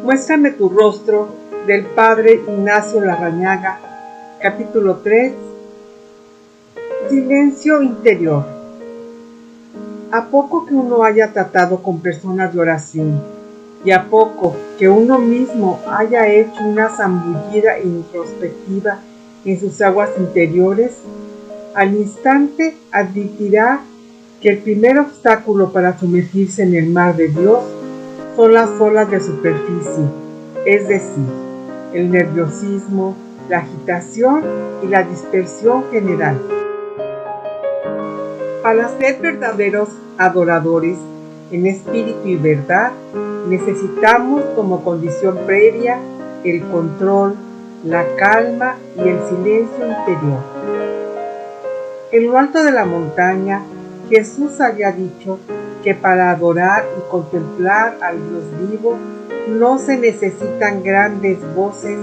Muéstrame tu rostro, del Padre Ignacio Larrañaga, capítulo 3. Silencio interior. A poco que uno haya tratado con personas de oración, y a poco que uno mismo haya hecho una zambullida introspectiva en sus aguas interiores, al instante advertirá que el primer obstáculo para sumergirse en el mar de Dios son las olas de superficie, es decir, el nerviosismo, la agitación y la dispersión general. Para ser verdaderos adoradores en espíritu y verdad, necesitamos como condición previa el control, la calma y el silencio interior. En lo alto de la montaña, Jesús había dicho que para adorar y contemplar al Dios vivo no se necesitan grandes voces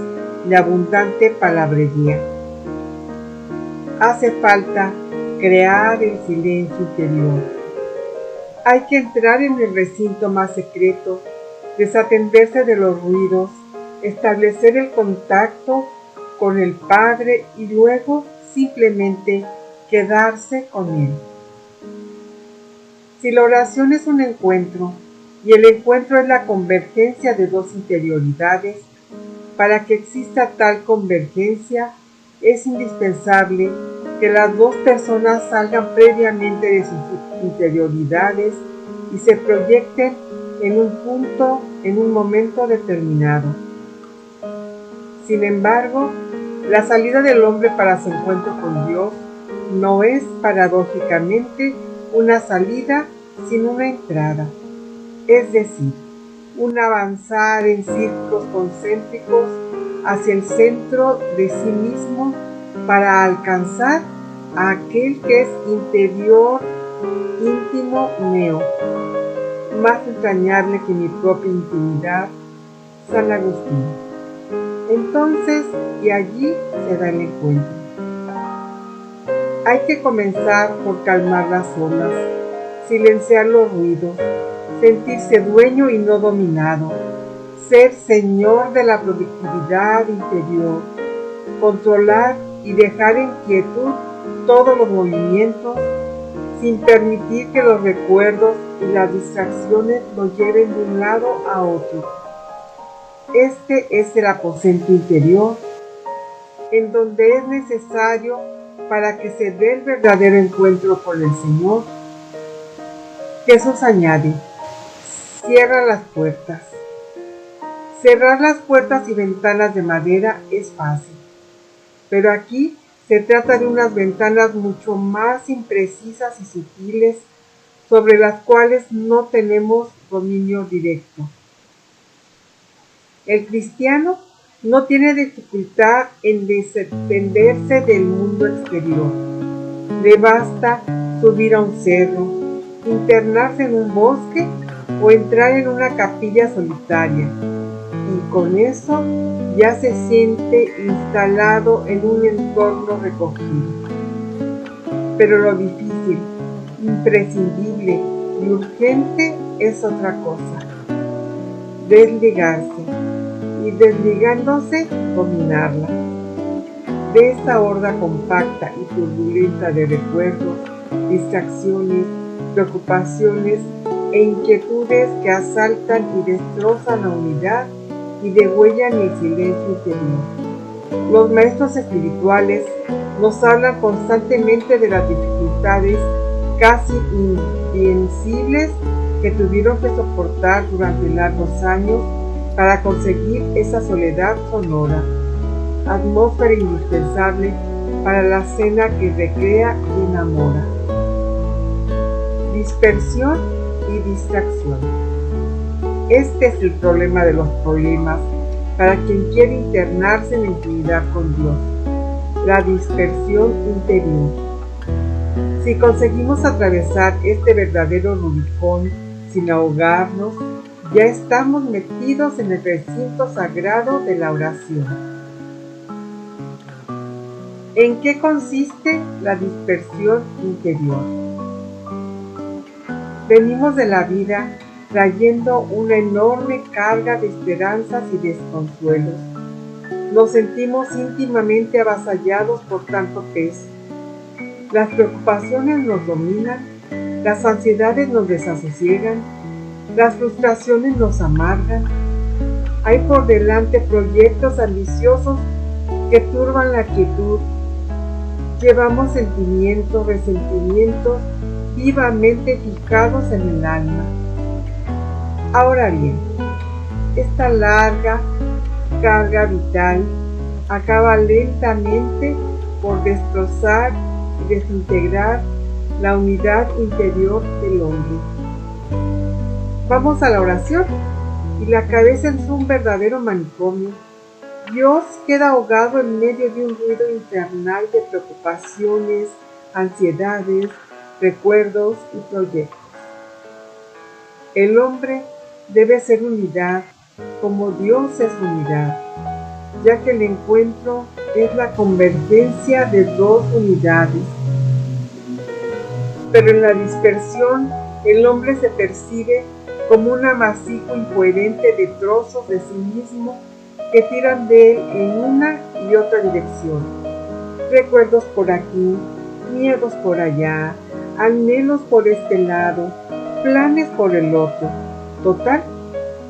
ni abundante palabrería. Hace falta crear el silencio interior. Hay que entrar en el recinto más secreto, desatenderse de los ruidos, establecer el contacto con el Padre y luego simplemente quedarse con Él. Si la oración es un encuentro, y el encuentro es la convergencia de dos interioridades, para que exista tal convergencia, es indispensable que las dos personas salgan previamente de sus interioridades y se proyecten en un punto, en un momento determinado. Sin embargo, la salida del hombre para su encuentro con Dios no es paradójicamente una salida sino una entrada, es decir, un avanzar en círculos concéntricos hacia el centro de sí mismo para alcanzar a aquel que es interior, íntimo, neo, más entrañable que mi propia intimidad, San Agustín. Entonces, y allí se da el encuentro. Hay que comenzar por calmar las olas, silenciar los ruidos, sentirse dueño y no dominado, ser señor de la productividad interior, controlar y dejar en quietud todos los movimientos, sin permitir que los recuerdos y las distracciones nos lleven de un lado a otro. Este es el aposento interior, en donde es necesario para que se dé el verdadero encuentro con el Señor. Jesús añade: cierra las puertas. Cerrar las puertas y ventanas de madera es fácil, pero aquí se trata de unas ventanas mucho más imprecisas y sutiles sobre las cuales no tenemos dominio directo. El cristiano no tiene dificultad en desentenderse del mundo exterior. Le basta subir a un cerro, internarse en un bosque o entrar en una capilla solitaria, y con eso ya se siente instalado en un entorno recogido. Pero lo difícil, imprescindible y urgente es otra cosa: desligarse, y desligándose, dominarla. De esta horda compacta y turbulenta de recuerdos, distracciones, preocupaciones e inquietudes que asaltan y destrozan la unidad y degüellan el silencio interior. Los maestros espirituales nos hablan constantemente de las dificultades casi invencibles que tuvieron que soportar durante largos años para conseguir esa soledad sonora, atmósfera indispensable para la cena que recrea y enamora. Dispersión y distracción. Este es el problema de los problemas para quien quiere internarse en la intimidad con Dios: la dispersión interior. Si conseguimos atravesar este verdadero Rubicón sin ahogarnos, ya estamos metidos en el recinto sagrado de la oración. ¿En qué consiste la dispersión interior? Venimos de la vida trayendo una enorme carga de esperanzas y desconsuelos. Nos sentimos íntimamente avasallados por tanto peso. Las preocupaciones nos dominan, las ansiedades nos desasosiegan, las frustraciones nos amargan. Hay por delante proyectos ambiciosos que turban la quietud. Llevamos sentimientos, resentimientos vivamente fijados en el alma. Ahora bien, esta larga carga vital acaba lentamente por destrozar y desintegrar la unidad interior del hombre. Vamos a la oración, y la cabeza es un verdadero manicomio. Dios queda ahogado en medio de un ruido infernal de preocupaciones, ansiedades, recuerdos y proyectos. El hombre debe ser unidad, como Dios es unidad, ya que el encuentro es la convergencia de dos unidades. Pero en la dispersión, el hombre se percibe como un amasijo incoherente de trozos de sí mismo que tiran de él en una y otra dirección. Recuerdos por aquí, miedos por allá, anhelos por este lado, planes por el otro. Total,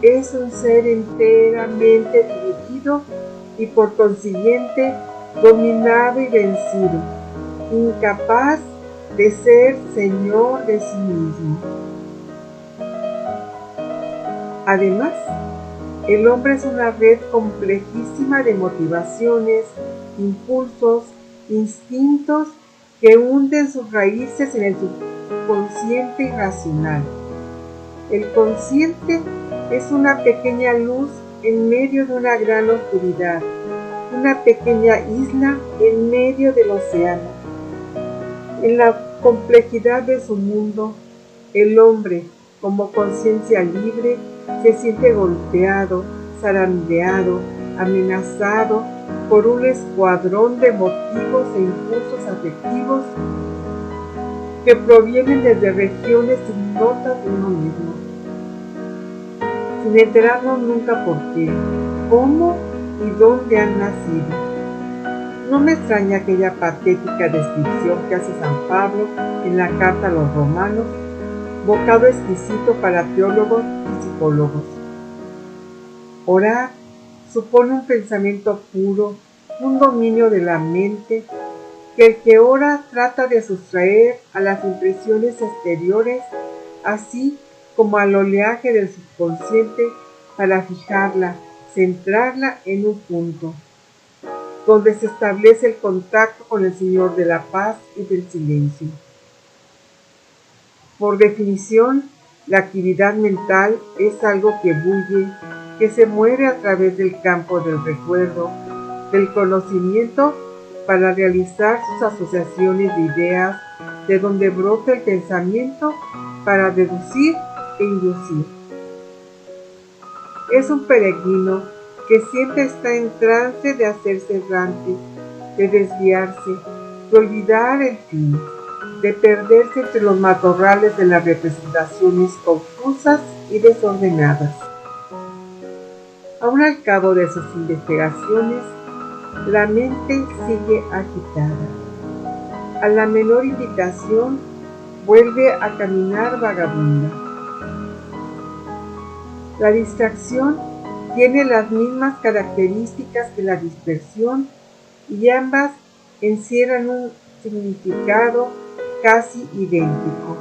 es un ser enteramente dividido y por consiguiente dominado y vencido, incapaz de ser señor de sí mismo. Además, el hombre es una red complejísima de motivaciones, impulsos, instintos que hunden sus raíces en el subconsciente irracional. El consciente es una pequeña luz en medio de una gran oscuridad, una pequeña isla en medio del océano. En la complejidad de su mundo, el hombre, como conciencia libre, se siente golpeado, zarandeado, amenazado por un escuadrón de motivos e impulsos afectivos que provienen desde regiones ignotas de uno mismo, sin enterarnos nunca por qué, cómo y dónde han nacido. No me extraña aquella patética descripción que hace San Pablo en la carta a los romanos, bocado exquisito para teólogos y psicólogos. Orar supone un pensamiento puro, un dominio de la mente, que el que ora trata de sustraer a las impresiones exteriores, así como al oleaje del subconsciente, para fijarla, centrarla en un punto, donde se establece el contacto con el Señor de la paz y del silencio. Por definición, la actividad mental es algo que bulle, que se mueve a través del campo del recuerdo, del conocimiento, para realizar sus asociaciones de ideas, de donde brota el pensamiento para deducir e inducir. Es un peregrino que siempre está en trance de hacerse errante, de desviarse, de olvidar el fin, de perderse entre los matorrales de las representaciones confusas y desordenadas. Aun al cabo de sus investigaciones, la mente sigue agitada. A la menor invitación, vuelve a caminar vagabunda. La distracción tiene las mismas características que la dispersión y ambas encierran un significado casi idéntico.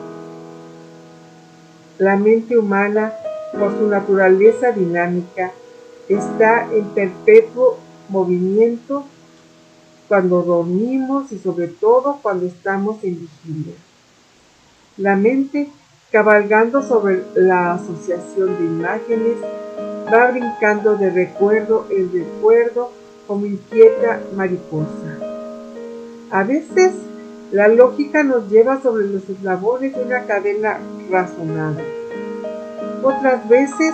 La mente humana, por su naturaleza dinámica, está en perpetuo movimiento cuando dormimos y sobre todo cuando estamos en vigilia. La mente, cabalgando sobre la asociación de imágenes, va brincando de recuerdo en recuerdo como inquieta mariposa. A veces, la lógica nos lleva sobre los eslabones de una cadena razonada. Otras veces,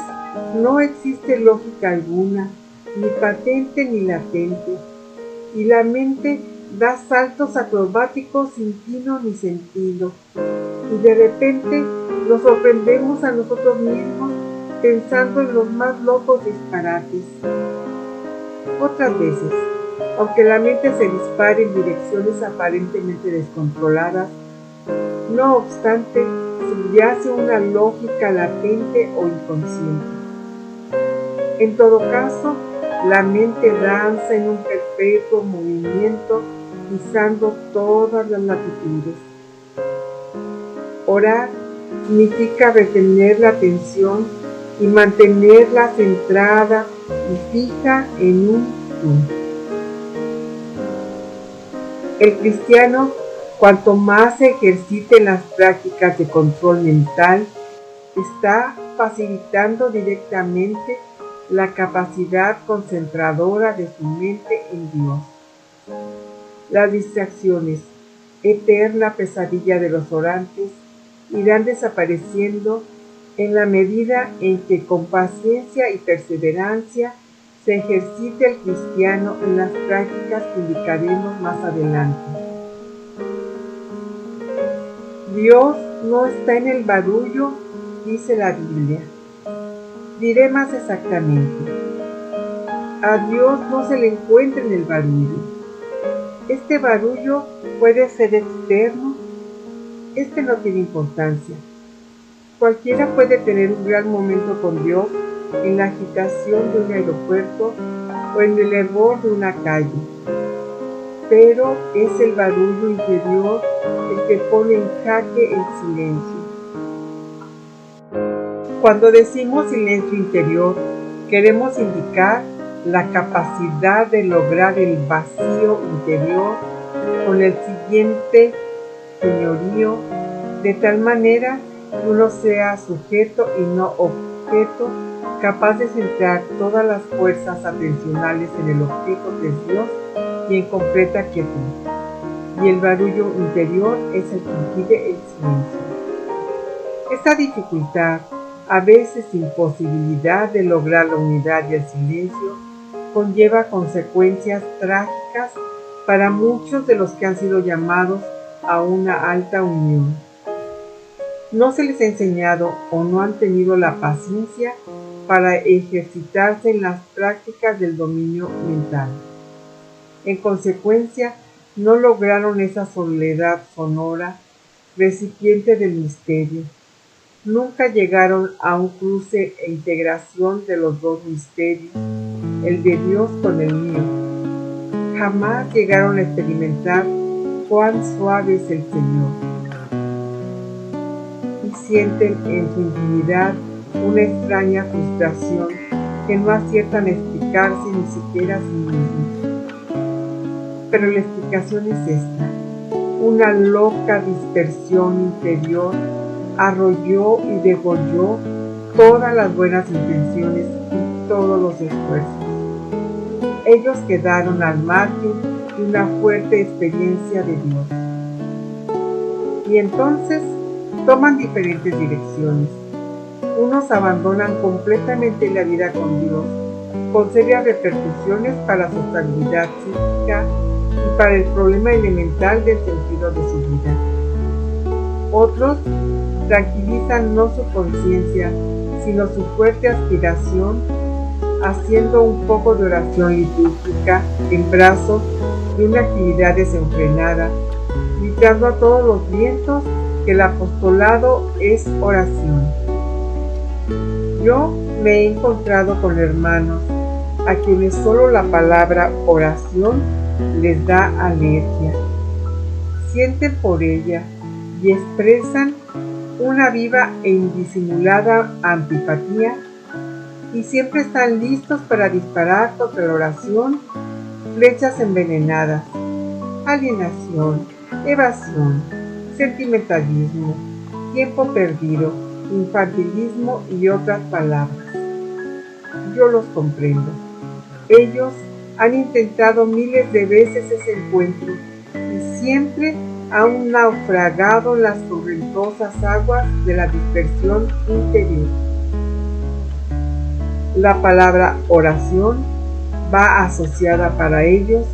no existe lógica alguna, ni patente ni latente, y la mente da saltos acrobáticos sin tino ni sentido, y de repente nos sorprendemos a nosotros mismos pensando en los más locos disparates. Otras veces, aunque la mente se dispare en direcciones aparentemente descontroladas, no obstante, subyace una lógica latente o inconsciente. En todo caso, la mente danza en un perpetuo movimiento, pisando todas las latitudes. Orar significa retener la atención y mantenerla centrada y fija en un punto. El cristiano, cuanto más se ejercite en las prácticas de control mental, está facilitando directamente la capacidad concentradora de su mente en Dios. Las distracciones, eterna pesadilla de los orantes, irán desapareciendo en la medida en que con paciencia y perseverancia se ejercite el cristiano en las prácticas que indicaremos más adelante. Dios no está en el barullo, dice la Biblia. Diré más exactamente. A Dios no se le encuentra en el barullo. Este barullo puede ser externo. Este no tiene importancia. Cualquiera puede tener un gran momento con Dios en la agitación de un aeropuerto o en el hervor de una calle. Pero es el barullo interior el que pone en jaque el silencio. Cuando decimos silencio interior, queremos indicar la capacidad de lograr el vacío interior con el siguiente señorío, de tal manera que uno sea sujeto y no objeto, capaz de centrar todas las fuerzas atencionales en el objeto que es Dios y en completa quietud. Y el barullo interior es el que impide el silencio. Esta dificultad, a veces imposibilidad de lograr la unidad y el silencio, conlleva consecuencias trágicas para muchos de los que han sido llamados a una alta unión. No se les ha enseñado o no han tenido la paciencia para ejercitarse en las prácticas del dominio mental. En consecuencia, no lograron esa soledad sonora, recipiente del misterio. Nunca llegaron a un cruce e integración de los dos misterios, el de Dios con el mío. Jamás llegaron a experimentar cuán suave es el Señor. Y sienten en su intimidad una extraña frustración que no aciertan a explicarse ni siquiera a sí mismos. Pero la explicación es esta: una loca dispersión interior arrolló y degolló todas las buenas intenciones y todos los esfuerzos. Ellos quedaron al margen de una fuerte experiencia de Dios. Y entonces toman diferentes direcciones. Unos abandonan completamente la vida con Dios, con serias repercusiones para su estabilidad psíquica y para el problema elemental del sentido de su vida. Otros tranquilizan no su conciencia, sino su fuerte aspiración, haciendo un poco de oración litúrgica en brazos de una actividad desenfrenada, gritando a todos los vientos que el apostolado es oración. Yo me he encontrado con hermanos a quienes solo la palabra oración les da alergia. Sienten por ella y expresan una viva e indisimulada antipatía y siempre están listos para disparar contra la oración flechas envenenadas, alienación, evasión, sentimentalismo, tiempo perdido, infantilismo y otras palabras. Yo los comprendo. Ellos han intentado miles de veces ese encuentro y siempre han naufragado en las torrentosas aguas de la dispersión interior. La palabra oración va asociada para ellos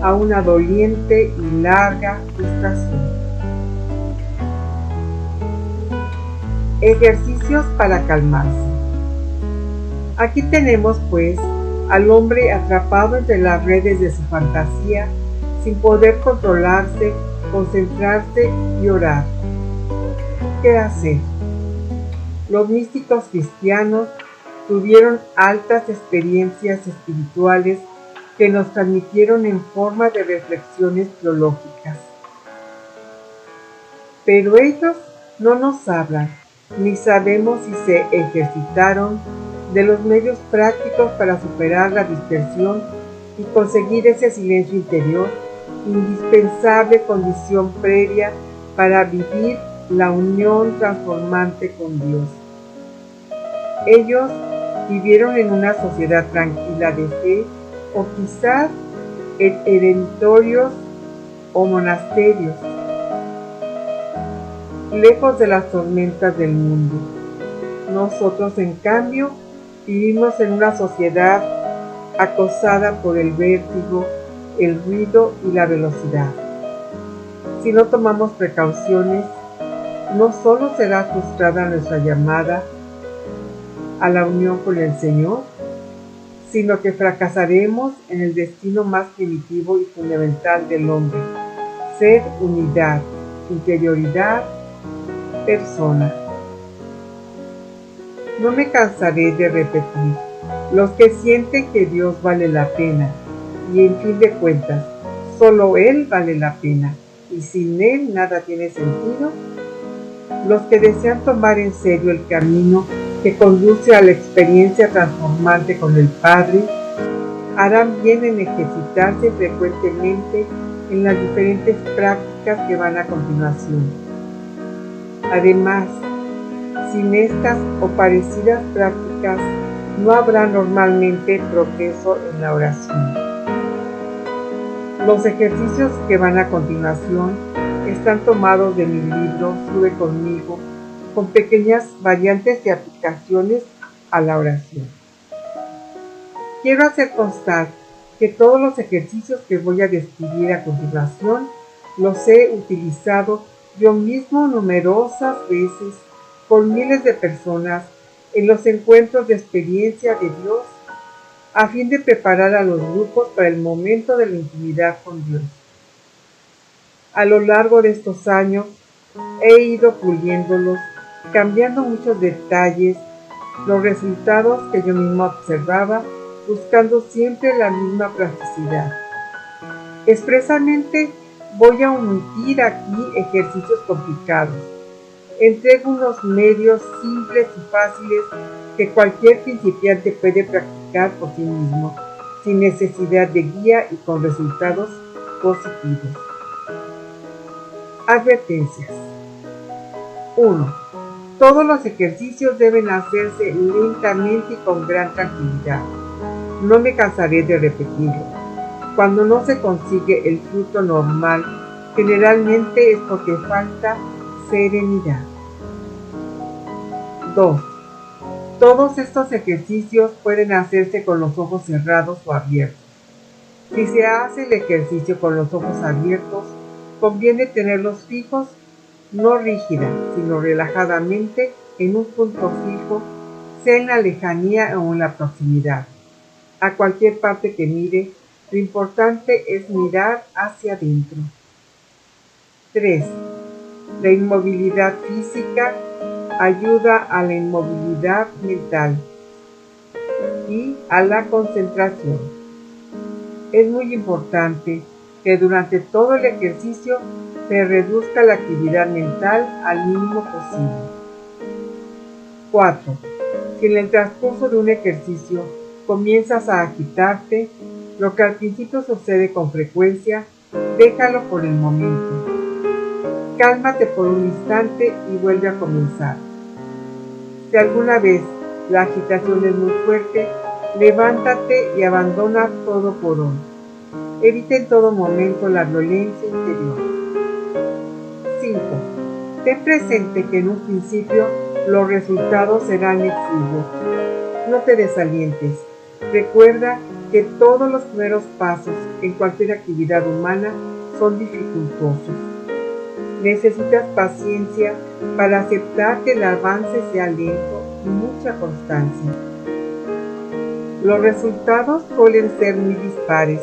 a una doliente y larga frustración. Ejercicios para calmarse. Aquí tenemos pues al hombre atrapado entre las redes de su fantasía, sin poder controlarse, concentrarse y orar. ¿Qué hacer? Los místicos cristianos tuvieron altas experiencias espirituales que nos transmitieron en forma de reflexiones teológicas. Pero ellos no nos hablan, ni sabemos si se ejercitaron de los medios prácticos para superar la dispersión y conseguir ese silencio interior, indispensable condición previa para vivir la unión transformante con Dios. Ellos vivieron en una sociedad tranquila de fe, o quizás en eremitorios o monasterios, lejos de las tormentas del mundo. Nosotros, en cambio, vivimos en una sociedad acosada por el vértigo, el ruido y la velocidad. Si no tomamos precauciones, no solo será frustrada nuestra llamada a la unión con el Señor, sino que fracasaremos en el destino más primitivo y fundamental del hombre: ser unidad, interioridad, persona. No me cansaré de repetir: los que sienten que Dios vale la pena, y en fin de cuentas, solo Él vale la pena, y sin Él nada tiene sentido. Los que desean tomar en serio el camino que conduce a la experiencia transformante con el Padre, harán bien en ejercitarse frecuentemente en las diferentes prácticas que van a continuación. Además, sin estas o parecidas prácticas, no habrá normalmente progreso en la oración. Los ejercicios que van a continuación están tomados de mi libro Sube conmigo, con pequeñas variantes de aplicaciones a la oración. Quiero hacer constar que todos los ejercicios que voy a describir a continuación los he utilizado yo mismo numerosas veces con miles de personas en los encuentros de experiencia de Dios, a fin de preparar a los grupos para el momento de la intimidad con Dios. A lo largo de estos años he ido puliéndolos, cambiando muchos detalles, los resultados que yo mismo observaba, buscando siempre la misma practicidad. Expresamente voy a omitir aquí ejercicios complicados. Entrego unos medios simples y fáciles que cualquier principiante puede practicar por sí mismo, sin necesidad de guía y con resultados positivos. Advertencias. 1. Todos los ejercicios deben hacerse lentamente y con gran tranquilidad. No me cansaré de repetirlo. Cuando no se consigue el fruto normal, generalmente es porque falta serenidad. 2. Todos estos ejercicios pueden hacerse con los ojos cerrados o abiertos. Si se hace el ejercicio con los ojos abiertos, conviene tenerlos fijos, no rígida, sino relajadamente en un punto fijo, sea en la lejanía o en la proximidad. A cualquier parte que mire, lo importante es mirar hacia adentro. 3. La inmovilidad física ayuda a la inmovilidad mental y a la concentración. Es muy importante que durante todo el ejercicio se reduzca la actividad mental al mínimo posible. 4. Si en el transcurso de un ejercicio comienzas a agitarte, lo que al principio sucede con frecuencia, déjalo por el momento. Cálmate por un instante y vuelve a comenzar. Si alguna vez la agitación es muy fuerte, levántate y abandona todo por hoy. Evita en todo momento la violencia interior. 5. Ten presente que en un principio los resultados serán exiguos. No te desalientes. Recuerda que todos los primeros pasos en cualquier actividad humana son dificultosos. Necesitas paciencia para aceptar que el avance sea lento y mucha constancia. Los resultados suelen ser muy dispares.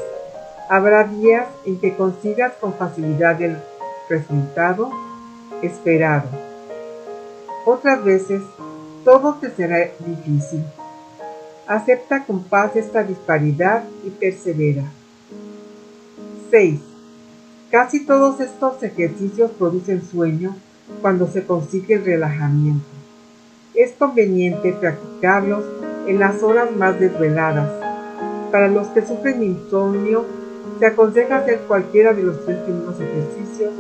Habrá días en que consigas con facilidad el resultado esperado. Otras veces, todo te será difícil. Acepta con paz esta disparidad y persevera. 6. Casi todos estos ejercicios producen sueño cuando se consigue el relajamiento. Es conveniente practicarlos en las horas más desveladas. Para los que sufren insomnio, se aconseja hacer cualquiera de los 3 primeros ejercicios,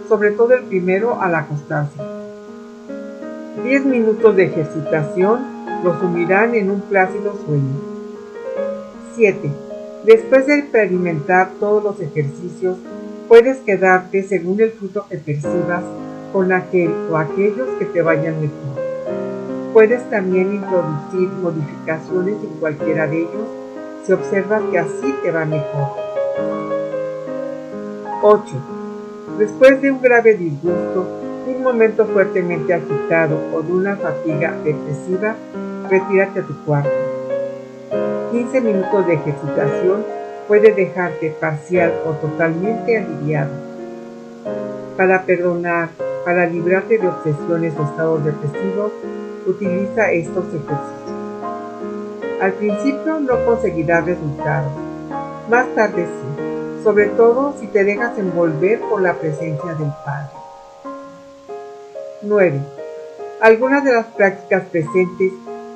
sobre todo el primero al acostarse. 10 minutos de ejercitación los sumirán en un plácido sueño. 7. Después de experimentar todos los ejercicios, puedes quedarte según el fruto que percibas con aquel o aquellos que te vayan mejor. Puedes también introducir modificaciones en cualquiera de ellos si observas que así te va mejor. 8. Después de un grave disgusto, un momento fuertemente agitado o de una fatiga depresiva, retírate a tu cuarto. 15 minutos de ejercitación puede dejarte parcial o totalmente aliviado. Para perdonar, para librarte de obsesiones o estados depresivos, utiliza estos ejercicios. Al principio no conseguirás resultados, más tarde sí, sobre todo si te dejas envolver por la presencia del Padre. 9. Algunas de las prácticas presentes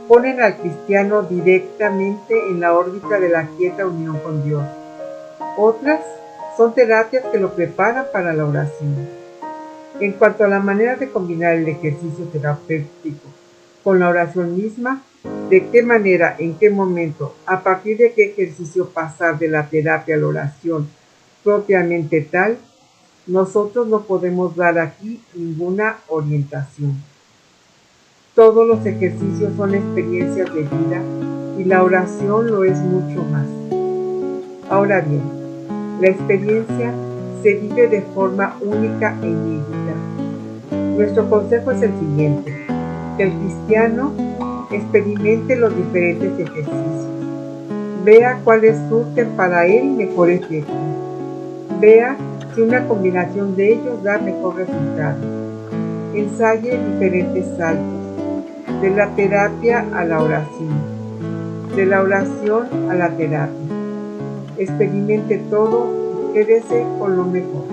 ponen al cristiano directamente en la órbita de la quieta unión con Dios. Otras son terapias que lo preparan para la oración. En cuanto a la manera de combinar el ejercicio terapéutico con la oración misma, de qué manera, en qué momento, a partir de qué ejercicio pasar de la terapia a la oración propiamente tal, nosotros no podemos dar aquí ninguna orientación. Todos los ejercicios son experiencias de vida y la oración lo es mucho más. Ahora bien, la experiencia se vive de forma única e inédita. Nuestro consejo es el siguiente: que el cristiano experimente los diferentes ejercicios, vea cuáles surten para él mejor efecto, vea si una combinación de ellos da mejor resultado, ensaye diferentes saltos, de la terapia a la oración, de la oración a la terapia. Experimente todo y quédese con lo mejor.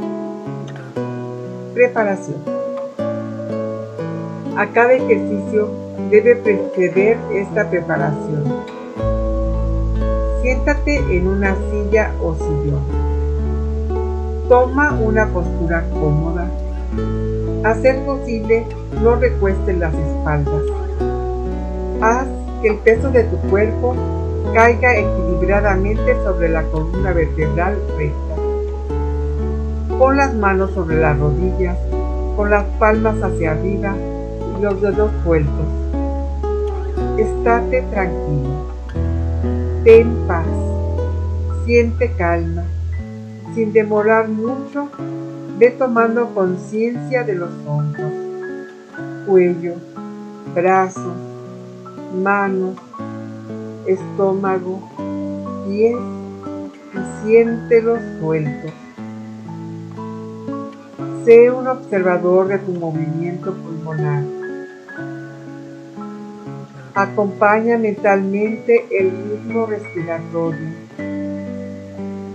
Preparación. A cada ejercicio debe preceder esta preparación. Siéntate en una silla o sillón. Toma una postura cómoda. A ser posible, no recuestes las espaldas. Haz que el peso de tu cuerpo caiga equilibradamente sobre la columna vertebral recta. Pon las manos sobre las rodillas, con las palmas hacia arriba y los dedos sueltos. Estate tranquilo. Ten paz. Siente calma. Sin demorar mucho, ve tomando conciencia de los hombros, cuello, brazos, manos, estómago, pies y siéntelos sueltos. Sé un observador de tu movimiento pulmonar. Acompaña mentalmente el ritmo respiratorio.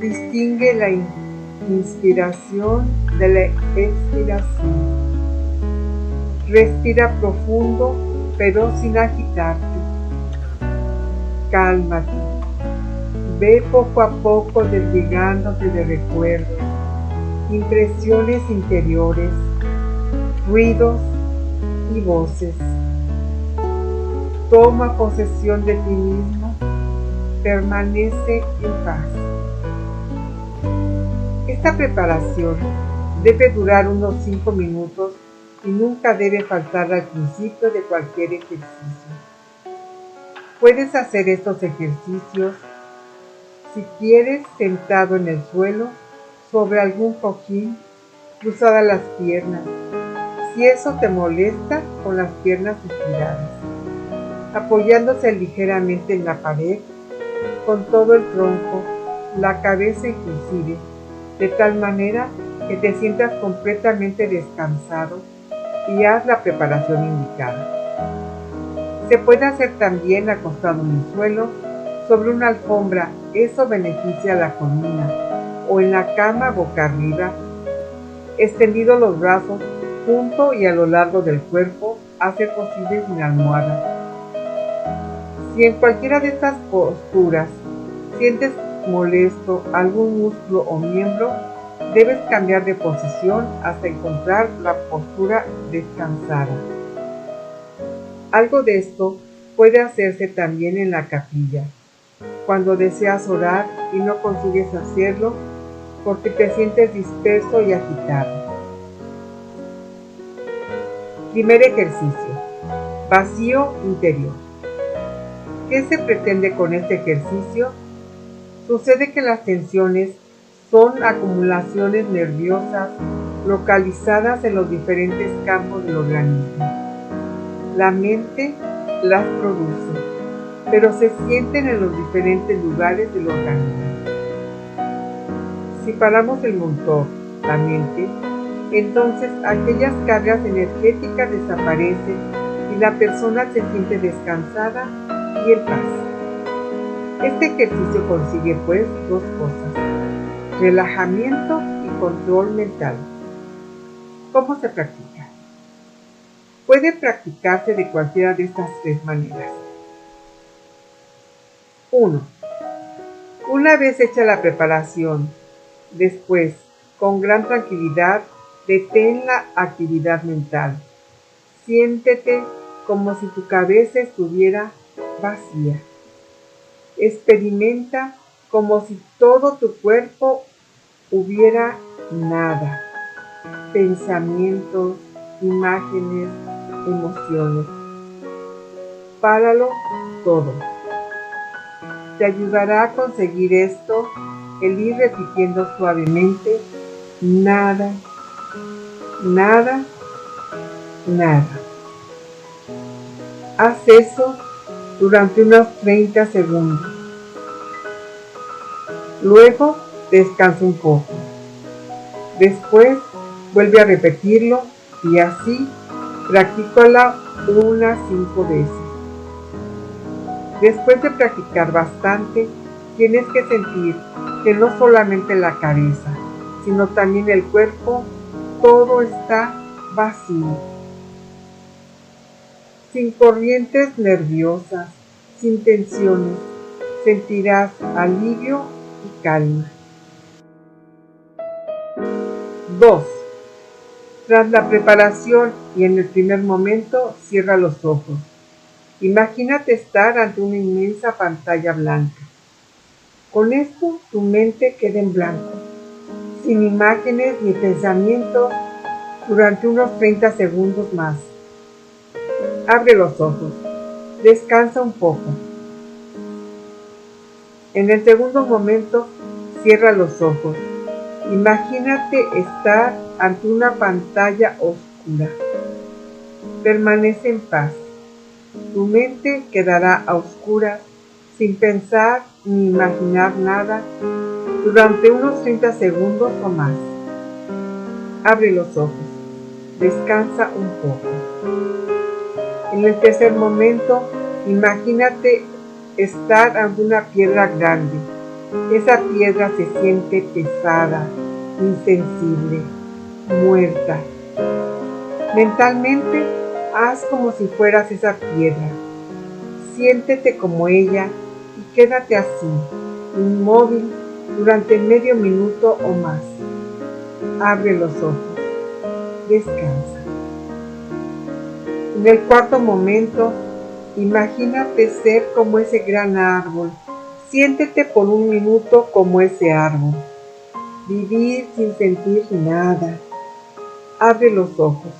Distingue la inspiración de la expiración. Respira profundo, pero sin agitarte. Cálmate. Ve poco a poco desligándote de recuerdos, impresiones interiores, ruidos y voces. Toma posesión de ti mismo. Permanece en paz. Esta preparación debe durar unos 5 minutos y nunca debe faltar al principio de cualquier ejercicio. Puedes hacer estos ejercicios, si quieres, sentado en el suelo, sobre algún cojín, cruzadas las piernas, si eso te molesta, con las piernas estiradas, apoyándose ligeramente en la pared, con todo el tronco, la cabeza inclusive, de tal manera que te sientas completamente descansado y haz la preparación indicada. Se puede hacer también acostado en el suelo, sobre una alfombra, eso beneficia a la columna, o en la cama boca arriba, extendido los brazos junto y a lo largo del cuerpo, a ser posible sin almohada. Si en cualquiera de estas posturas sientes molesto algún músculo o miembro, debes cambiar de posición hasta encontrar la postura descansada. Algo de esto puede hacerse también en la capilla, cuando deseas orar y no consigues hacerlo porque te sientes disperso y agitado. Primer ejercicio: vacío interior. ¿Qué se pretende con este ejercicio? Sucede que las tensiones son acumulaciones nerviosas localizadas en los diferentes campos del organismo. La mente las produce, pero se sienten en los diferentes lugares del organismo. Si paramos el motor, la mente, entonces aquellas cargas energéticas desaparecen y la persona se siente descansada y en paz. Este ejercicio consigue pues dos cosas: relajamiento y control mental. ¿Cómo se practica? Puede practicarse de cualquiera de estas tres maneras. 1. Una vez hecha la preparación, después, con gran tranquilidad, detén la actividad mental. Siéntete como si tu cabeza estuviera vacía. Experimenta como si todo tu cuerpo hubiera nada. Pensamientos, imágenes, emociones. Páralo todo. Te ayudará a conseguir esto el ir repitiendo suavemente: nada, nada, nada. Haz eso durante unos 30 segundos. Luego descansa un poco. Después vuelve a repetirlo y así practícala unas 5 veces. Después de practicar bastante, tienes que sentir que no solamente la cabeza, sino también el cuerpo, todo está vacío. Sin corrientes nerviosas, sin tensiones, sentirás alivio y calma. 2. Tras la preparación y en el primer momento, cierra los ojos. Imagínate estar ante una inmensa pantalla blanca. Con esto, tu mente queda en blanco, sin imágenes ni pensamientos, durante unos 30 segundos más. Abre los ojos, descansa un poco. En el segundo momento, cierra los ojos. Imagínate estar ante una pantalla oscura. Permanece en paz. Tu mente quedará a oscuras, sin pensar ni imaginar nada, durante unos 30 segundos o más. Abre los ojos, descansa un poco. En el tercer momento, imagínate estar ante una piedra grande. Esa piedra se siente pesada, insensible, muerta. Mentalmente, haz como si fueras esa piedra. Siéntete como ella y quédate así, inmóvil, durante medio minuto o más. Abre los ojos, descansa. En el cuarto momento, imagínate ser como ese gran árbol. Siéntete por un minuto como ese árbol. Vivir sin sentir nada. Abre los ojos.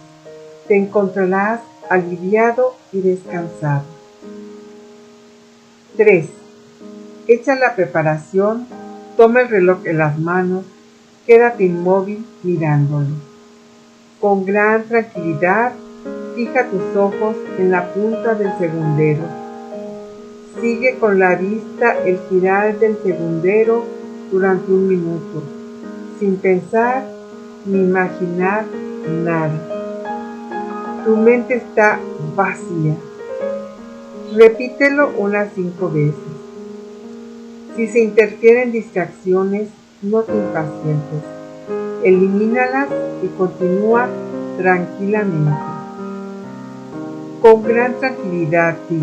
Te encontrarás aliviado y descansado. 3. Echa la preparación, toma el reloj en las manos, quédate inmóvil mirándolo. Con gran tranquilidad, fija tus ojos en la punta del segundero. Sigue con la vista el girar del segundero durante 1 minuto, sin pensar ni imaginar nada. Tu mente está vacía. Repítelo unas 5 veces. Si se interfieren distracciones, no te impacientes. Elimínalas y continúa tranquilamente. Con gran tranquilidad di: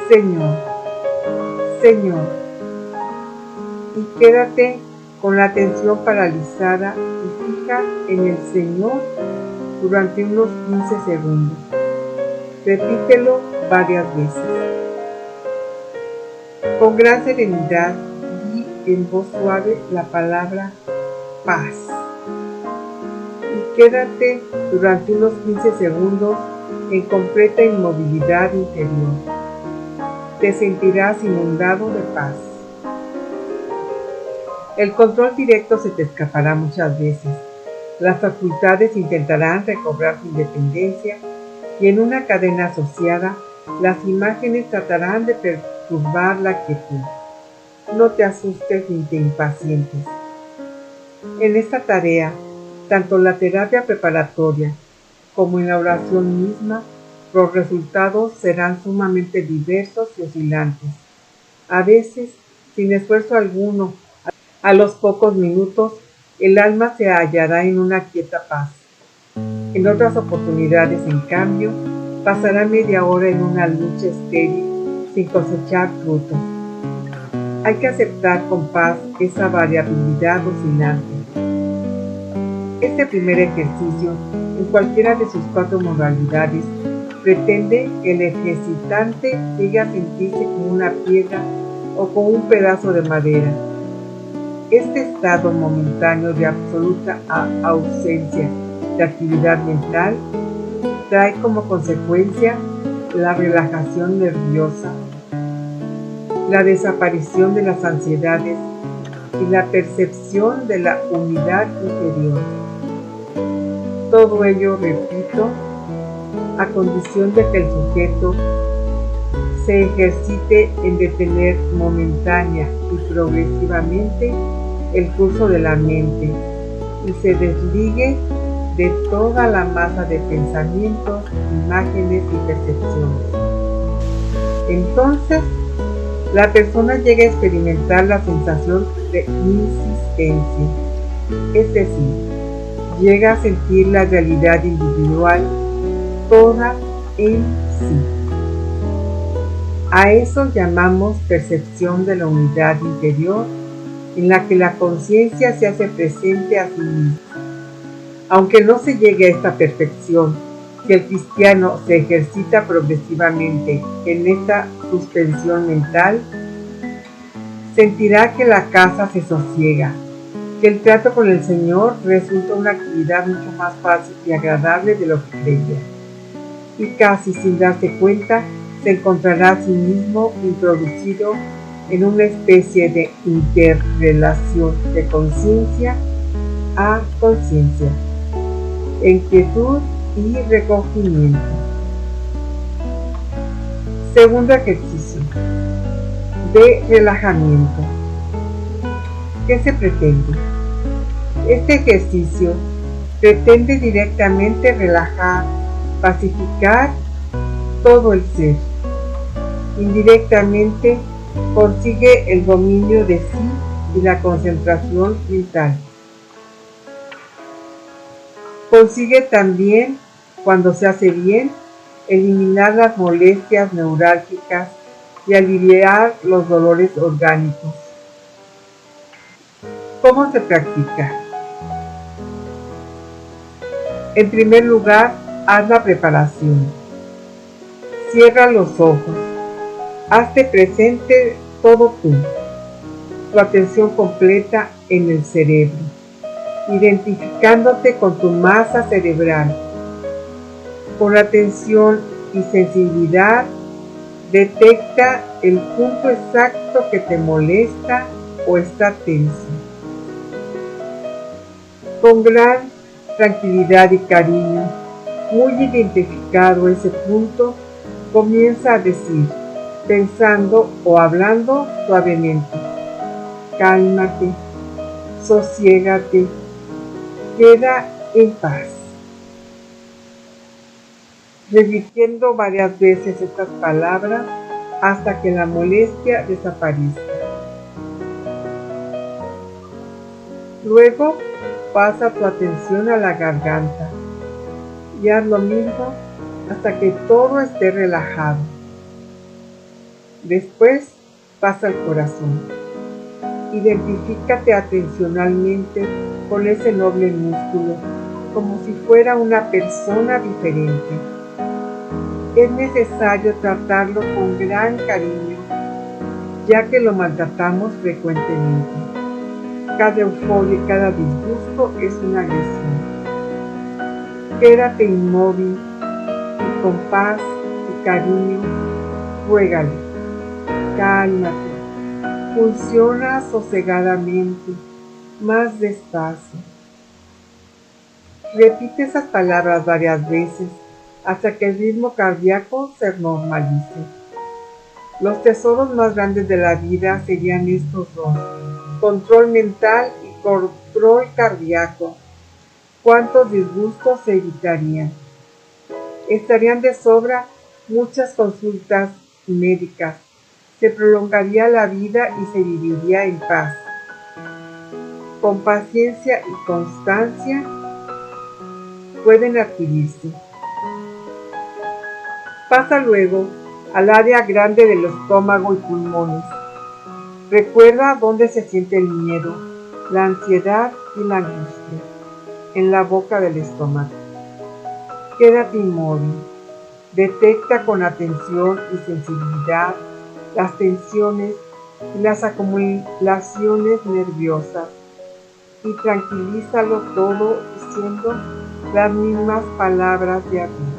Señor, Señor. Y quédate con la atención paralizada y fija en el Señor durante unos 15 segundos. Repítelo varias veces. Con gran serenidad di en voz suave la palabra paz. Y quédate durante unos 15 segundos en completa inmovilidad interior. Te sentirás inundado de paz. El control directo se te escapará muchas veces. Las facultades intentarán recobrar su independencia y en una cadena asociada, las imágenes tratarán de perturbar la quietud. No te asustes ni te impacientes. En esta tarea, tanto en la terapia preparatoria como en la oración misma, los resultados serán sumamente diversos y oscilantes. A veces, sin esfuerzo alguno, a los pocos minutos, el alma se hallará en una quieta paz. En otras oportunidades, en cambio, pasará media hora en una lucha estéril sin cosechar fruto. Hay que aceptar con paz esa variabilidad oscilante. Este primer ejercicio, en cualquiera de sus 4 modalidades, pretende que el ejercitante llegue a sentirse como una piedra o como un pedazo de madera. Este estado momentáneo de absoluta ausencia de actividad mental trae como consecuencia la relajación nerviosa, la desaparición de las ansiedades y la percepción de la unidad interior. Todo ello, repito, a condición de que el sujeto se ejercite en detener momentánea y progresivamente el curso de la mente y se desligue de toda la masa de pensamientos, imágenes y percepciones. Entonces, la persona llega a experimentar la sensación de insistencia, es decir, llega a sentir la realidad individual toda en sí. A eso llamamos percepción de la unidad interior, en la que la conciencia se hace presente a sí misma. Aunque no se llegue a esta perfección, si el cristiano se ejercita progresivamente en esta suspensión mental, sentirá que la casa se sosiega, que el trato con el Señor resulta una actividad mucho más fácil y agradable de lo que creía. Y casi sin darse cuenta, se encontrará a sí mismo introducido en una especie de interrelación de conciencia a conciencia, en quietud y recogimiento. Segundo ejercicio, de relajamiento. ¿Qué se pretende? Este ejercicio pretende directamente relajar, pacificar todo el ser. Indirectamente consigue el dominio de sí y la concentración mental. Consigue también, cuando se hace bien, eliminar las molestias neurálgicas y aliviar los dolores orgánicos. ¿Cómo se practica? En primer lugar, haz la preparación. Cierra los ojos. Hazte presente todo tú, tu atención completa en el cerebro, identificándote con tu masa cerebral. Con atención y sensibilidad, detecta el punto exacto que te molesta o está tenso. Con gran tranquilidad y cariño. Muy identificado ese punto, comienza a decir, pensando o hablando suavemente: cálmate, sosiégate, queda en paz. Repitiendo varias veces estas palabras hasta que la molestia desaparezca. Luego pasa tu atención a la garganta y haz lo mismo hasta que todo esté relajado. Después pasa al corazón. Identifícate atencionalmente con ese noble músculo, como si fuera una persona diferente. Es necesario tratarlo con gran cariño, ya que lo maltratamos frecuentemente. Cada euforia y cada disgusto es una agresión. Quédate inmóvil y con paz y cariño, ruégale: cálmate, funciona sosegadamente, más despacio. Repite esas palabras varias veces hasta que el ritmo cardíaco se normalice. Los tesoros más grandes de la vida serían estos dos: control mental y control cardíaco. ¿Cuántos disgustos se evitarían? Estarían de sobra muchas consultas médicas. Se prolongaría la vida y se viviría en paz. Con paciencia y constancia pueden adquirirse. Pasa luego al área grande del estómago y pulmones. Recuerda dónde se siente el miedo, la ansiedad y la angustia: en la boca del estómago. Quédate inmóvil. Detecta con atención y sensibilidad las tensiones y las acumulaciones nerviosas y tranquilízalo todo diciendo las mismas palabras de arriba.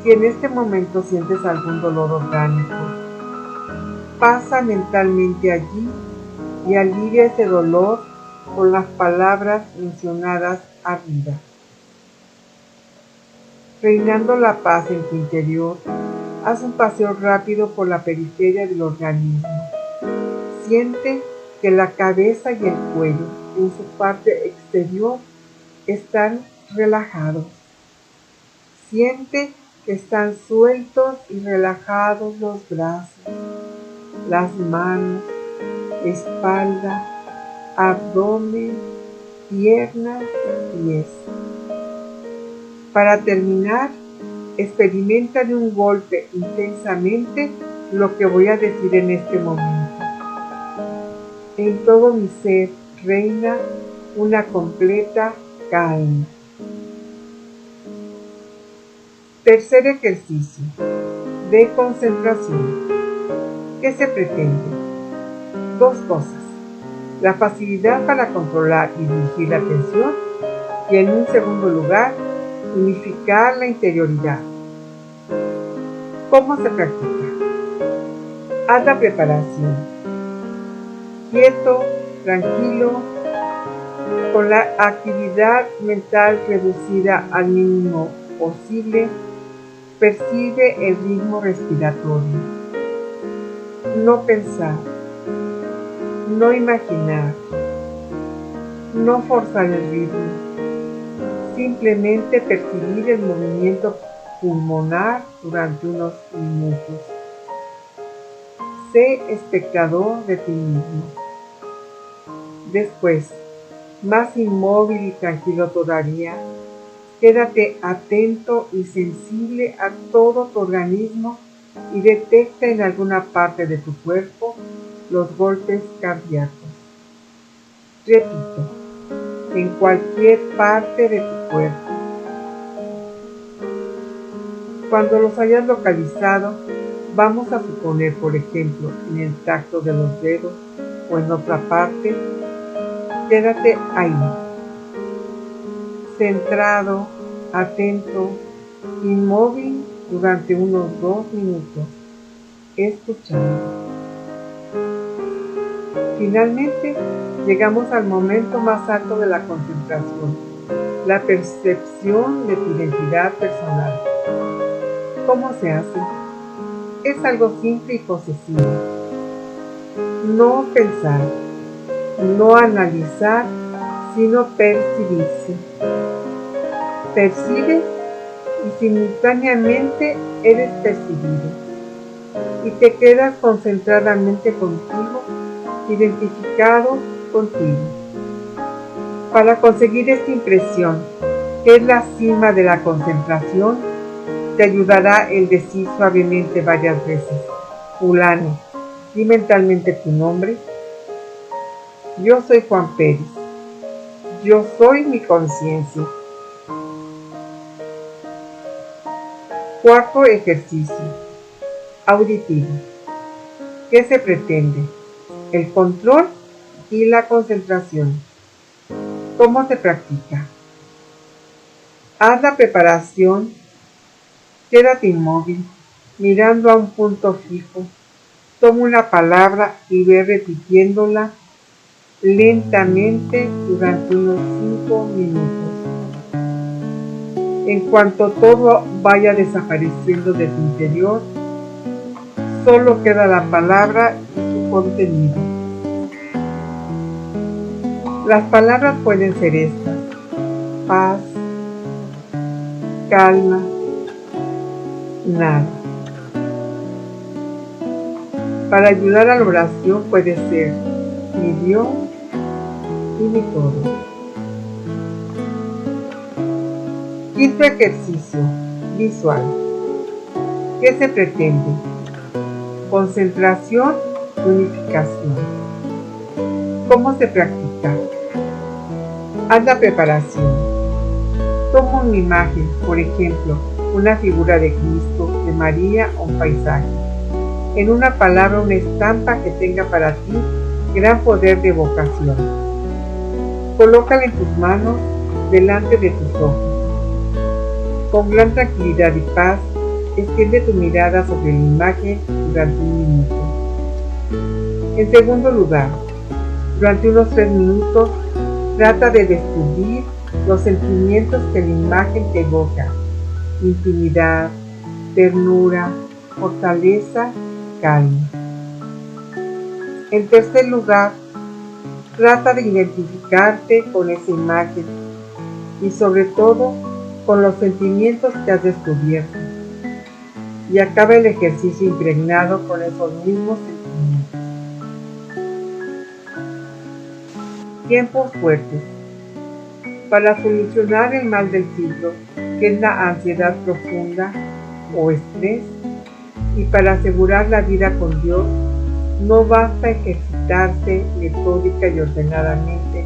Si en este momento sientes algún dolor orgánico, pasa mentalmente allí y alivia ese dolor con las palabras mencionadas arriba. Reinando la paz en tu interior, haz un paseo rápido por la periferia del organismo. Siente que la cabeza y el cuello en su parte exterior están relajados. Siente que están sueltos y relajados los brazos, las manos, espalda, abdomen, piernas, pies. Para terminar, experimenta de un golpe intensamente lo que voy a decir en este momento. En todo mi ser reina una completa calma. Tercer ejercicio, de concentración. ¿Qué se pretende? Dos cosas: la facilidad para controlar y dirigir la atención, y en un segundo lugar, unificar la interioridad. ¿Cómo se practica? Haz la preparación. Quieto, tranquilo, con la actividad mental reducida al mínimo posible. Percibe el ritmo respiratorio. No pensar, no imaginar, no forzar el ritmo. Simplemente percibir el movimiento pulmonar durante unos minutos. Sé espectador de ti mismo. Después, más inmóvil y tranquilo todavía, quédate atento y sensible a todo tu organismo y detecta en alguna parte de tu cuerpo los golpes cardíacos. Repito, en cualquier parte de tu cuerpo. Cuando los hayas localizado, vamos a suponer, por ejemplo, en el tacto de los dedos o en otra parte. Quédate ahí, centrado, atento, inmóvil durante unos 2 minutos, escuchando. Finalmente, llegamos al momento más alto de la concentración, la percepción de tu identidad personal. ¿Cómo se hace? Es algo simple y posesivo. No pensar, no analizar, sino percibirse. Percibes y simultáneamente eres percibido. Y te quedas concentradamente contigo, identificado contigo. Para conseguir esta impresión, que es la cima de la concentración, te ayudará el decir suavemente varias veces: fulano, di mentalmente tu nombre. Yo soy Juan Pérez. Yo soy mi conciencia. Cuarto ejercicio. Auditivo. ¿Qué se pretende? El control y la concentración. ¿Cómo se practica? Haz la preparación. Quédate inmóvil, mirando a un punto fijo. Toma una palabra y ve repitiéndola lentamente durante unos 5 minutos. En cuanto todo vaya desapareciendo de tu interior, solo queda la palabra y su contenido. Las palabras pueden ser estas: paz, calma, nada. Para ayudar a la oración puede ser mi Dios y mi todo. Quinto ejercicio, visual. ¿Qué se pretende? Concentración y unificación. ¿Cómo se practica? Haz la preparación. Toma una imagen, por ejemplo, una figura de Cristo, de María o un paisaje. En una palabra, una estampa que tenga para ti gran poder de evocación. Colócala en tus manos, delante de tus ojos. Con gran tranquilidad y paz, extiende tu mirada sobre la imagen durante 1 minuto. En segundo lugar, durante unos 3 minutos, trata de descubrir los sentimientos que la imagen te evoca: intimidad, ternura, fortaleza, calma. En tercer lugar, trata de identificarte con esa imagen y sobre todo con los sentimientos que has descubierto, y acaba el ejercicio impregnado con esos mismos sentimientos. Tiempos fuertes. Para solucionar el mal del siglo, que es la ansiedad profunda o estrés, y para asegurar la vida con Dios, no basta ejercitarse metódica y ordenadamente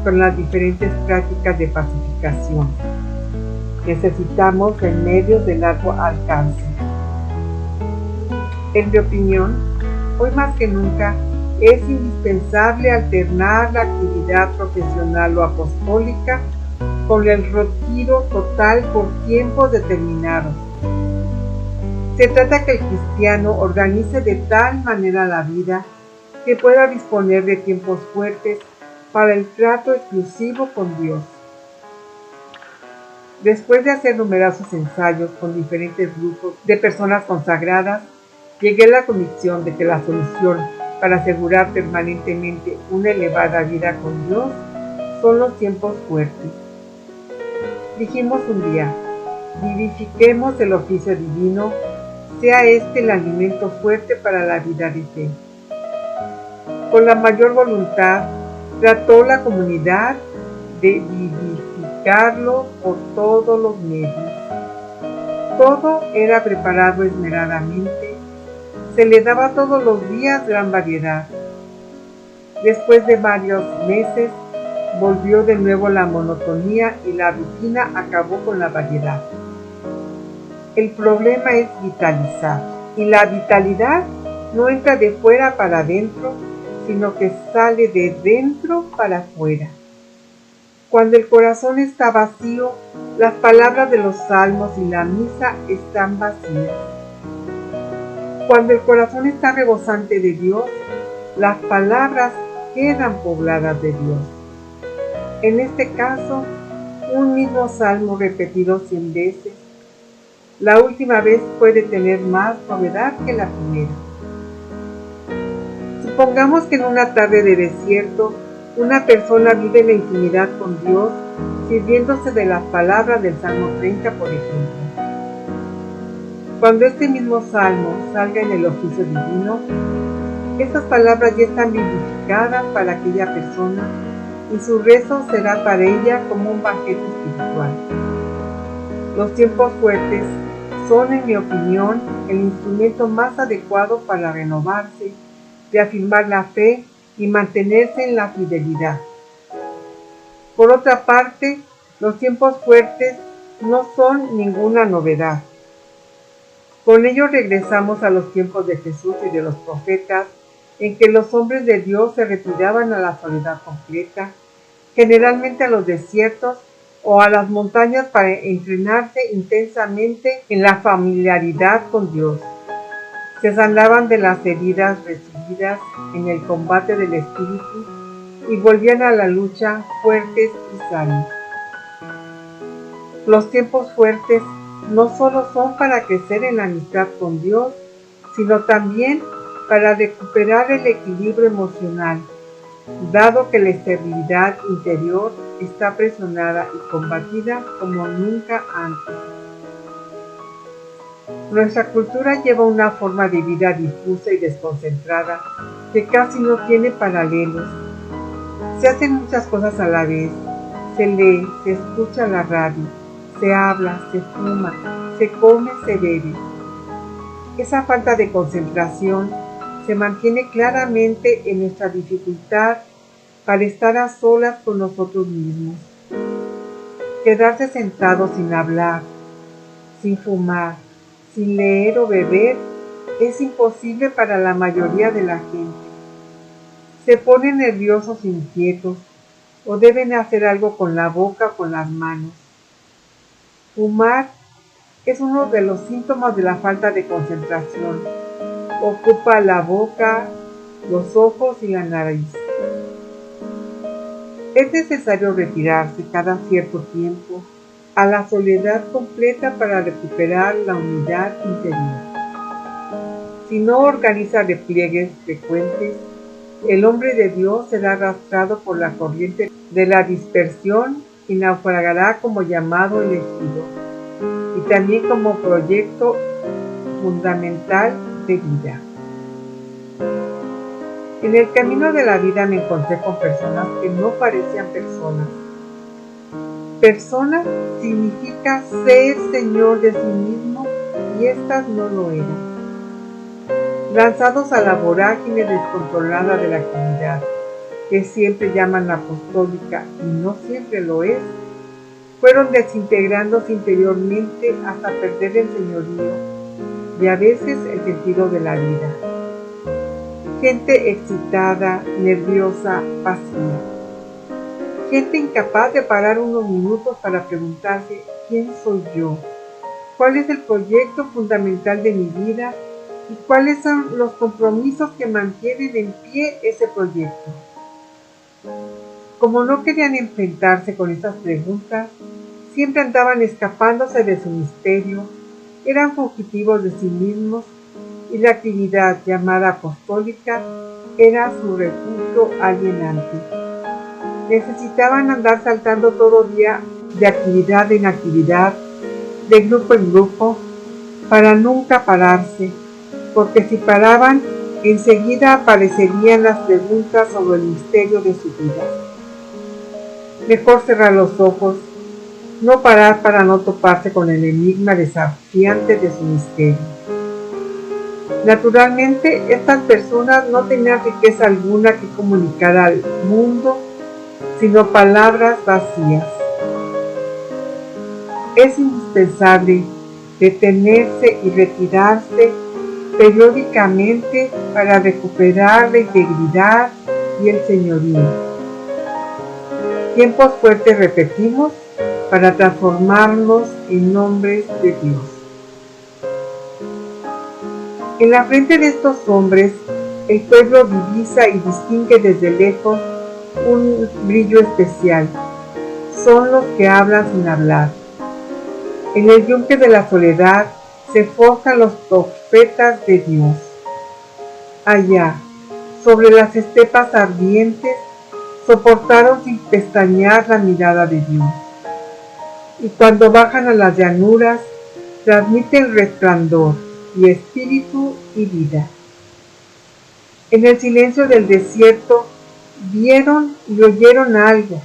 con las diferentes prácticas de pacificación. Necesitamos remedios de largo alcance. En mi opinión, hoy más que nunca es indispensable alternar la actividad profesional o apostólica con el retiro total por tiempos determinados. Se trata que el cristiano organice de tal manera la vida que pueda disponer de tiempos fuertes para el trato exclusivo con Dios. Después de hacer numerosos ensayos con diferentes grupos de personas consagradas, llegué a la convicción de que la solución para asegurar permanentemente una elevada vida con Dios son los tiempos fuertes. Dijimos un día: vivifiquemos el oficio divino, sea este el alimento fuerte para la vida de fe. Con la mayor voluntad, trató la comunidad de vivificarlo por todos los medios. Todo era preparado esmeradamente, se le daba todos los días gran variedad. Después de varios meses, volvió de nuevo la monotonía y la rutina acabó con la variedad. El problema es vitalizar, y la vitalidad no entra de fuera para adentro, sino que sale de dentro para afuera. Cuando el corazón está vacío, las palabras de los salmos y la misa están vacías. Cuando el corazón está rebosante de Dios, las palabras quedan pobladas de Dios. En este caso, un mismo salmo repetido 100 veces, la última vez puede tener más novedad que la primera. Supongamos que en una tarde de desierto, una persona vive en la intimidad con Dios, sirviéndose de las palabras del Salmo 30, por ejemplo. Cuando este mismo salmo salga en el oficio divino, estas palabras ya están vivificadas para aquella persona y su rezo será para ella como un banquete espiritual. Los tiempos fuertes son, en mi opinión, el instrumento más adecuado para renovarse, reafirmar la fe y mantenerse en la fidelidad. Por otra parte, los tiempos fuertes no son ninguna novedad. Con ello regresamos a los tiempos de Jesús y de los profetas, en que los hombres de Dios se retiraban a la soledad completa, generalmente a los desiertos o a las montañas para entrenarse intensamente en la familiaridad con Dios. Se sanaban de las heridas recibidas en el combate del espíritu y volvían a la lucha fuertes y sanos. Los tiempos fuertes no solo son para crecer en la amistad con Dios, sino también para recuperar el equilibrio emocional, dado que la estabilidad interior está presionada y combatida como nunca antes. Nuestra cultura lleva una forma de vida difusa y desconcentrada que casi no tiene paralelos. Se hacen muchas cosas a la vez, se lee, se escucha la radio, se habla, se fuma, se come, se bebe. Esa falta de concentración se mantiene claramente en nuestra dificultad para estar a solas con nosotros mismos. Quedarse sentado sin hablar, sin fumar, sin leer o beber es imposible para la mayoría de la gente. Se ponen nerviosos, inquietos, o deben hacer algo con la boca o con las manos. Fumar es uno de los síntomas de la falta de concentración. Ocupa la boca, los ojos y la nariz. Es necesario retirarse cada cierto tiempo a la soledad completa para recuperar la unidad interior. Si no organiza repliegues frecuentes, el hombre de Dios será arrastrado por la corriente de la dispersión y naufragará como llamado elegido y también como proyecto fundamental de vida. En el camino de la vida me encontré con personas que no parecían personas. Persona significa ser señor de sí mismo y estas no lo eran. Lanzados a la vorágine descontrolada de la actividad, que siempre llaman apostólica y no siempre lo es, fueron desintegrándose interiormente hasta perder el señorío y a veces el sentido de la vida. Gente excitada, nerviosa, vacía. Gente incapaz de parar unos minutos para preguntarse ¿quién soy yo? ¿Cuál es el proyecto fundamental de mi vida? ¿Y cuáles son los compromisos que mantienen en pie ese proyecto? Como no querían enfrentarse con esas preguntas, siempre andaban escapándose de su misterio, eran fugitivos de sí mismos y la actividad llamada apostólica era su refugio alienante. Necesitaban andar saltando todo día de actividad en actividad, de grupo en grupo, para nunca pararse, porque si paraban, enseguida aparecerían las preguntas sobre el misterio de su vida. Mejor cerrar los ojos, no parar para no toparse con el enigma desafiante de su misterio. Naturalmente, estas personas no tenían riqueza alguna que comunicar al mundo, sino palabras vacías. Es indispensable detenerse y retirarse periódicamente para recuperar la integridad y el señorío. Tiempos fuertes repetimos para transformarnos en hombres de Dios. En la frente de estos hombres el pueblo divisa y distingue desde lejos un brillo especial. Son los que hablan sin hablar. En el yunque de la soledad se forjan los profetas de Dios. Allá, sobre las estepas ardientes, soportaron sin pestañear la mirada de Dios. Y cuando bajan a las llanuras, transmiten resplandor y espíritu y vida. En el silencio del desierto, vieron y oyeron algo,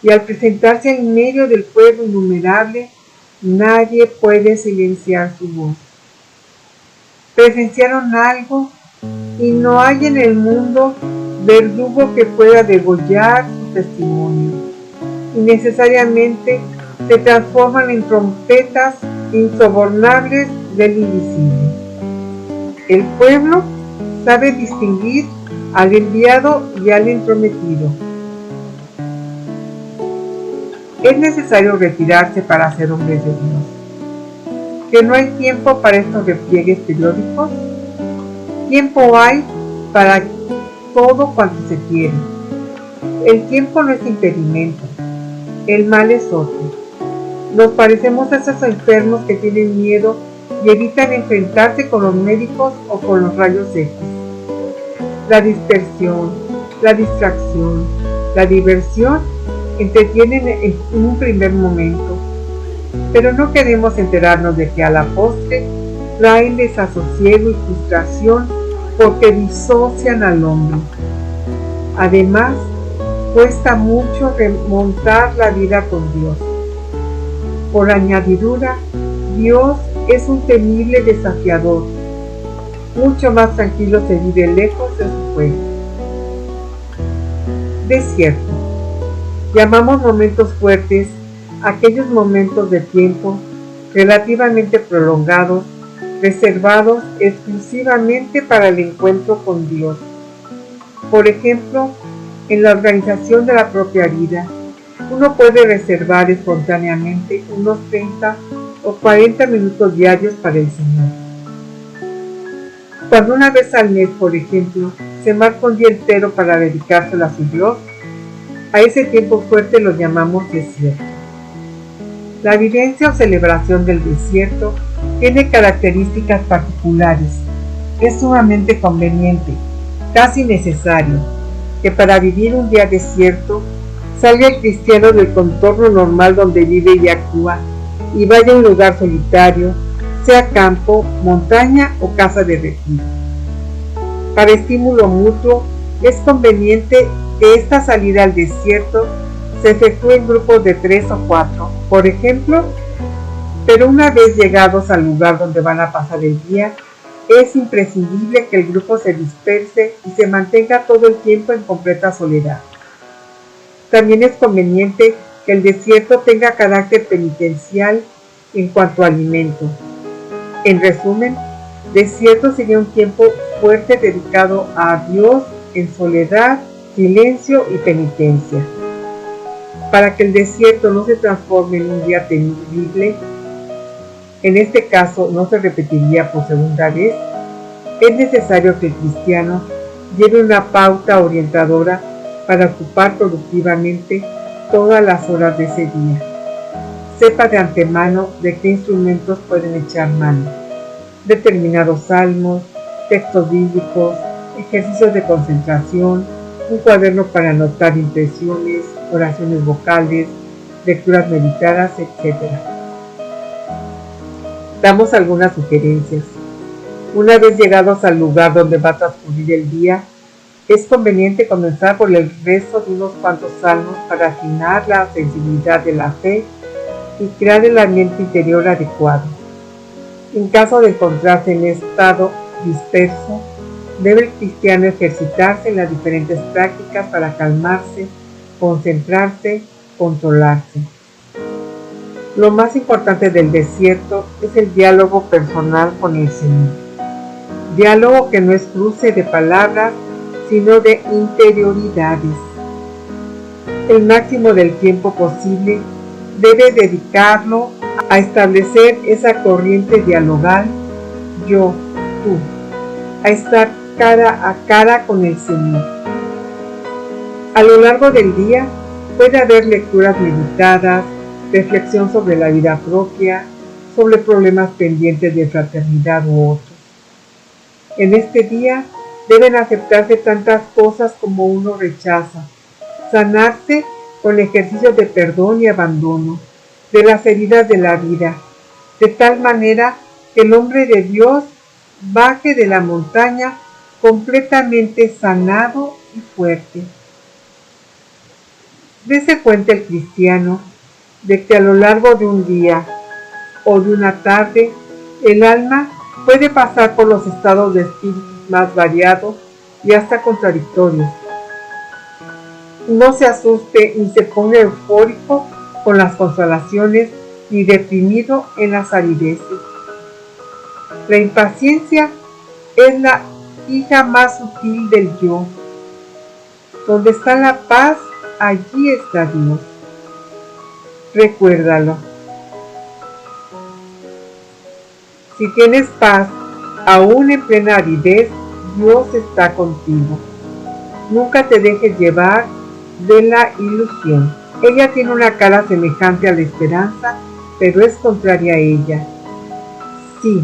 y al presentarse en medio del pueblo innumerable, nadie puede silenciar su voz. Presenciaron algo, y no hay en el mundo verdugo que pueda degollar su testimonio, y necesariamente se transforman en trompetas insobornables del invisible. El pueblo sabe distinguir al enviado y al entrometido. Es necesario retirarse para ser hombres de Dios. ¿Que no hay tiempo para estos repliegues periódicos? Tiempo hay para todo cuanto se quiere. El tiempo no es impedimento, el mal es otro. Nos parecemos a esos enfermos que tienen miedo y evitan enfrentarse con los médicos o con los rayos X. La dispersión, la distracción, la diversión entretienen en un primer momento, pero no queremos enterarnos de que a la postre traen desasosiego y frustración porque disocian al hombre. Además, cuesta mucho remontar la vida con Dios. Por añadidura, Dios es un temible desafiador. Mucho más tranquilo se vive lejos de su pueblo. Desierto. Llamamos momentos fuertes aquellos momentos de tiempo relativamente prolongados, reservados exclusivamente para el encuentro con Dios. Por ejemplo, en la organización de la propia vida, uno puede reservar espontáneamente unos 30 o 40 minutos diarios para el Señor. Cuando una vez al mes, por ejemplo, se marca un día entero para dedicárselo a su Dios, a ese tiempo fuerte lo llamamos desierto. La vivencia o celebración del desierto tiene características particulares. Es sumamente conveniente, casi necesario, que para vivir un día desierto salga el cristiano del contorno normal donde vive y actúa y vaya a un lugar solitario, sea campo, montaña o casa de retiro. Para estímulo mutuo, es conveniente que esta salida al desierto se efectúe en grupos de 3 o 4, por ejemplo, pero una vez llegados al lugar donde van a pasar el día, es imprescindible que el grupo se disperse y se mantenga todo el tiempo en completa soledad. También es conveniente que el desierto tenga carácter penitencial en cuanto a alimento. En resumen, desierto sería un tiempo fuerte dedicado a Dios en soledad, silencio y penitencia. Para que el desierto no se transforme en un día temible, en este caso no se repetiría por segunda vez, es necesario que el cristiano lleve una pauta orientadora para ocupar productivamente todas las horas de ese día. Sepa de antemano de qué instrumentos pueden echar mano: determinados salmos, textos bíblicos, ejercicios de concentración, un cuaderno para anotar impresiones, oraciones vocales, lecturas meditadas, etc. Damos algunas sugerencias. Una vez llegados al lugar donde va a transcurrir el día, es conveniente comenzar por el rezo de unos cuantos salmos para afinar la sensibilidad de la fe y crear el ambiente interior adecuado. En caso de encontrarse en estado disperso, debe el cristiano ejercitarse en las diferentes prácticas para calmarse, concentrarse, controlarse. Lo más importante del desierto es el diálogo personal con el Señor. Diálogo que no es cruce de palabras, sino de interioridades. El máximo del tiempo posible debe dedicarlo a establecer esa corriente dialogal yo, tú, a estar cara a cara con el Señor. A lo largo del día puede haber lecturas meditadas, reflexión sobre la vida propia, sobre problemas pendientes de fraternidad u otros. En este día deben aceptarse tantas cosas como uno rechaza, sanarse con ejercicios de perdón y abandono de las heridas de la vida, de tal manera que el hombre de Dios baje de la montaña completamente sanado y fuerte. Dese cuenta el cristiano de que a lo largo de un día o de una tarde, el alma puede pasar por los estados de espíritu más variados y hasta contradictorios. No se asuste ni se ponga eufórico con las consolaciones ni deprimido en las arideces. La impaciencia es la hija más sutil del yo. Donde está la paz, allí está Dios. Recuérdalo. Si tienes paz, aún en plena aridez, Dios está contigo. Nunca te dejes llevar de la ilusión. Ella tiene una cara semejante a la esperanza, pero es contraria a ella. Sí,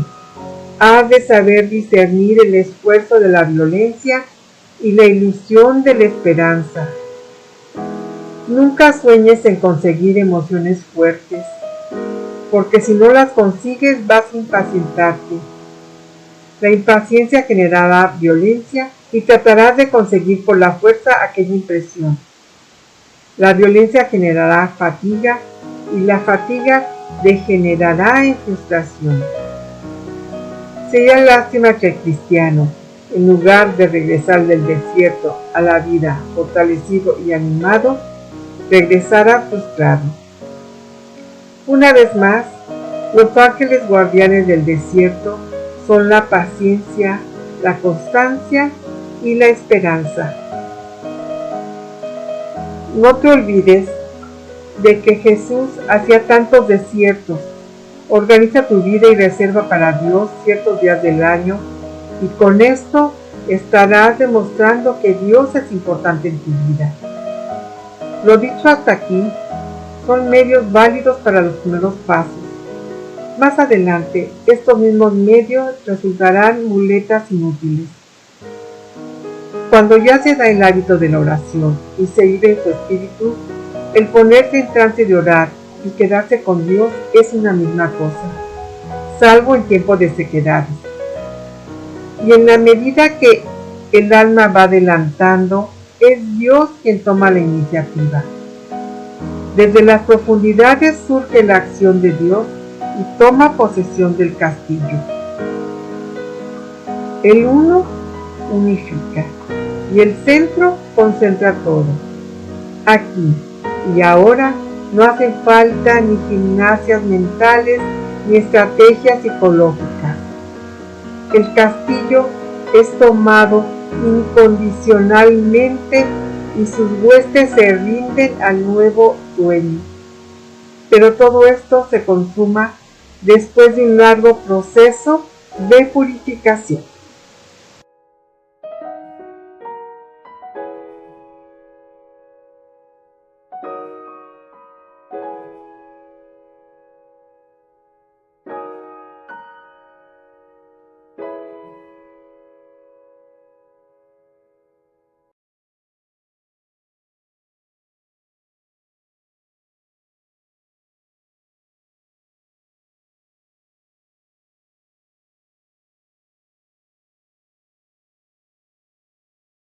has de saber discernir el esfuerzo de la violencia y la ilusión de la esperanza. Nunca sueñes en conseguir emociones fuertes, porque si no las consigues vas a impacientarte. La impaciencia generará violencia y tratarás de conseguir por la fuerza aquella impresión. La violencia generará fatiga y la fatiga degenerará en frustración. Sería lástima que el cristiano, en lugar de regresar del desierto a la vida fortalecido y animado, regresara frustrado. Una vez más, los ángeles guardianes del desierto son la paciencia, la constancia y la esperanza. No te olvides de que Jesús hacía tantos desiertos. Organiza tu vida y reserva para Dios ciertos días del año, y con esto estarás demostrando que Dios es importante en tu vida. Lo dicho hasta aquí son medios válidos para los primeros pasos. Más adelante, estos mismos medios resultarán muletas inútiles. Cuando ya se da el hábito de la oración y se vive en tu espíritu, el ponerse en trance de orar y quedarse con Dios es una misma cosa, salvo en tiempo de sequedades. Y en la medida que el alma va adelantando, es Dios quien toma la iniciativa. Desde las profundidades surge la acción de Dios y toma posesión del castillo. El uno unifica y el centro concentra todo. Aquí y ahora no hacen falta ni gimnasias mentales ni estrategias psicológicas. El castillo es tomado incondicionalmente y sus huestes se rinden al nuevo dueño. Pero todo esto se consuma después de un largo proceso de purificación.